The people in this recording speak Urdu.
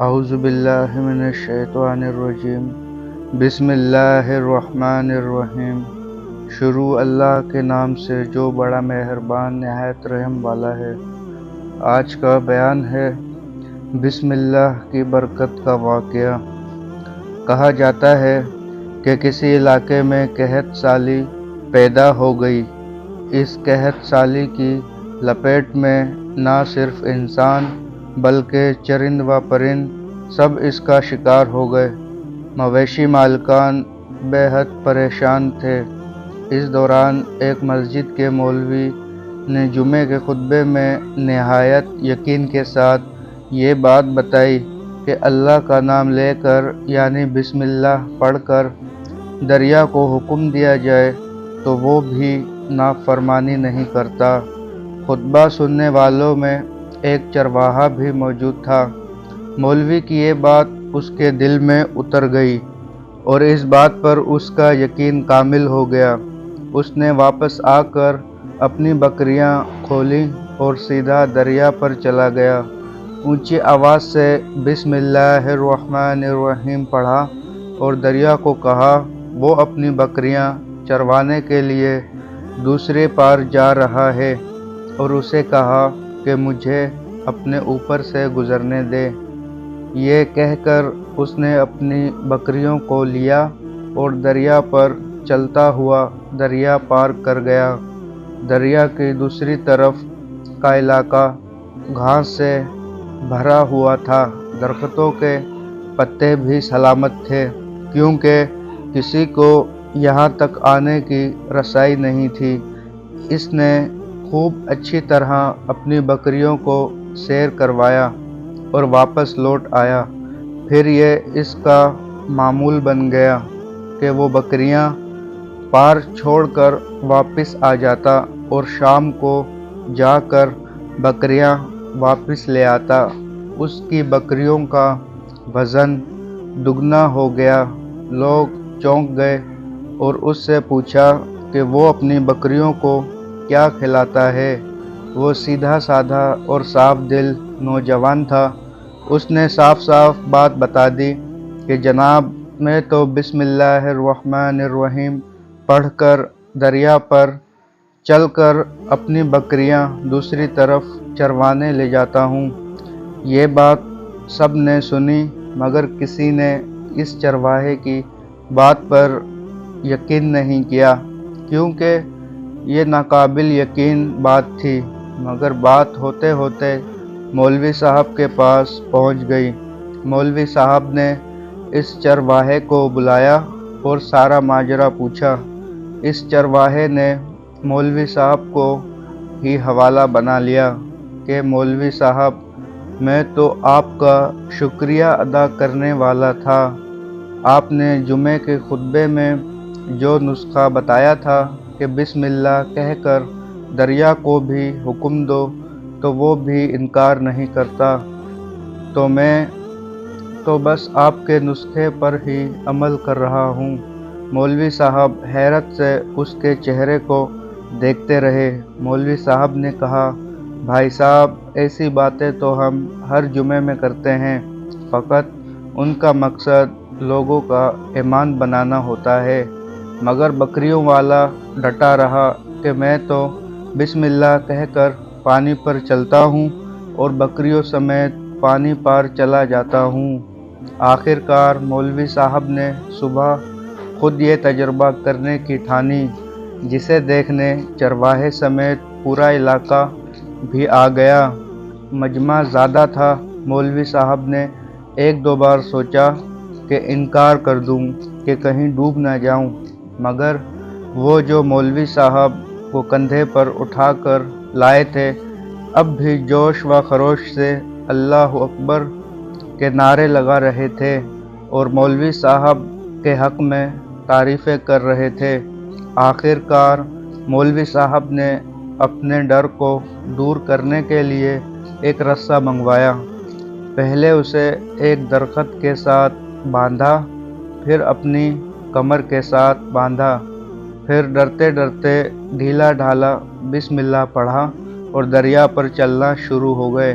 اعوذ باللہ من الشیطان الرجیم بسم اللہ الرحمن الرحیم۔ شروع اللہ کے نام سے جو بڑا مہربان نہایت رحم والا ہے۔ آج کا بیان ہے بسم اللہ کی برکت کا واقعہ۔ کہا جاتا ہے کہ کسی علاقے میں قحط سالی پیدا ہو گئی۔ اس قحط سالی کی لپیٹ میں نہ صرف انسان بلکہ چرند و پرند سب اس کا شکار ہو گئے۔ مویشی مالکان بے حد پریشان تھے۔ اس دوران ایک مسجد کے مولوی نے جمعے کے خطبے میں نہایت یقین کے ساتھ یہ بات بتائی کہ اللہ کا نام لے کر یعنی بسم اللہ پڑھ کر دریا کو حکم دیا جائے تو وہ بھی نافرمانی نہیں کرتا۔ خطبہ سننے والوں میں ایک چرواہا بھی موجود تھا۔ مولوی کی یہ بات اس کے دل میں اتر گئی اور اس بات پر اس کا یقین کامل ہو گیا۔ اس نے واپس آ کر اپنی بکریاں کھولیں اور سیدھا دریا پر چلا گیا۔ اونچی آواز سے بسم اللہ الرحمن الرحیم پڑھا اور دریا کو کہا وہ اپنی بکریاں چروانے کے لیے دوسرے پار جا رہا ہے اور اسے کہا کہ مجھے اپنے اوپر سے گزرنے دے۔ یہ کہہ کر اس نے اپنی بکریوں کو لیا اور دریا پر چلتا ہوا دریا پار کر گیا۔ دریا کی دوسری طرف کا علاقہ گھاس سے بھرا ہوا تھا۔ درختوں کے پتے بھی سلامت تھے کیونکہ کسی کو یہاں تک آنے کی رسائی نہیں تھی۔ اس نے خوب اچھی طرح اپنی بکریوں کو سیر کروایا اور واپس لوٹ آیا۔ پھر یہ اس کا معمول بن گیا کہ وہ بکریاں پار چھوڑ کر واپس آ جاتا اور شام کو جا کر بکریاں واپس لے آتا۔ اس کی بکریوں کا وزن دگنا ہو گیا۔ لوگ چونک گئے اور اس سے پوچھا کہ وہ اپنی بکریوں کو کیا کھلاتا ہے۔ وہ سیدھا سادھا اور صاف دل نوجوان تھا۔ اس نے صاف صاف بات بتا دی کہ جناب میں تو بسم اللہ الرحمن الرحیم پڑھ کر دریا پر چل کر اپنی بکریاں دوسری طرف چروانے لے جاتا ہوں۔ یہ بات سب نے سنی مگر کسی نے اس چرواہے کی بات پر یقین نہیں کیا کیونکہ یہ ناقابل یقین بات تھی، مگر بات ہوتے ہوتے مولوی صاحب کے پاس پہنچ گئی۔ مولوی صاحب نے اس چرواہے کو بلایا اور سارا ماجرا پوچھا۔ اس چرواہے نے مولوی صاحب کو ہی حوالہ بنا لیا کہ مولوی صاحب میں تو آپ کا شکریہ ادا کرنے والا تھا۔ آپ نے جمعے کے خطبے میں جو نسخہ بتایا تھا کہ بسم اللہ کہہ کر دریا کو بھی حکم دو تو وہ بھی انکار نہیں کرتا، تو میں تو بس آپ کے نسخے پر ہی عمل کر رہا ہوں۔ مولوی صاحب حیرت سے اس کے چہرے کو دیکھتے رہے۔ مولوی صاحب نے کہا بھائی صاحب ایسی باتیں تو ہم ہر جمعے میں کرتے ہیں، فقط ان کا مقصد لوگوں کا ایمان بنانا ہوتا ہے، مگر بکریوں والا ڈٹا رہا کہ میں تو بسم اللہ کہہ کر پانی پر چلتا ہوں اور بکریوں سمیت پانی پار چلا جاتا ہوں۔ آخر کار مولوی صاحب نے صبح خود یہ تجربہ کرنے کی ٹھانی، جسے دیکھنے چرواہے سمیت پورا علاقہ بھی آ گیا۔ مجمع زیادہ تھا۔ مولوی صاحب نے ایک دو بار سوچا کہ انکار کر دوں کہ کہیں ڈوب نہ جاؤں، مگر وہ جو مولوی صاحب کو کندھے پر اٹھا کر لائے تھے اب بھی جوش و خروش سے اللہ اکبر کے نعرے لگا رہے تھے اور مولوی صاحب کے حق میں تعریفیں کر رہے تھے۔ آخر کار مولوی صاحب نے اپنے ڈر کو دور کرنے کے لیے ایک رسہ منگوایا۔ پہلے اسے ایک درخت کے ساتھ باندھا، پھر اپنی کمر کے ساتھ باندھا، پھر ڈرتے ڈرتے ڈھیلا ڈھالا بسم اللہ پڑھا اور دریا پر چلنا شروع ہو گئے۔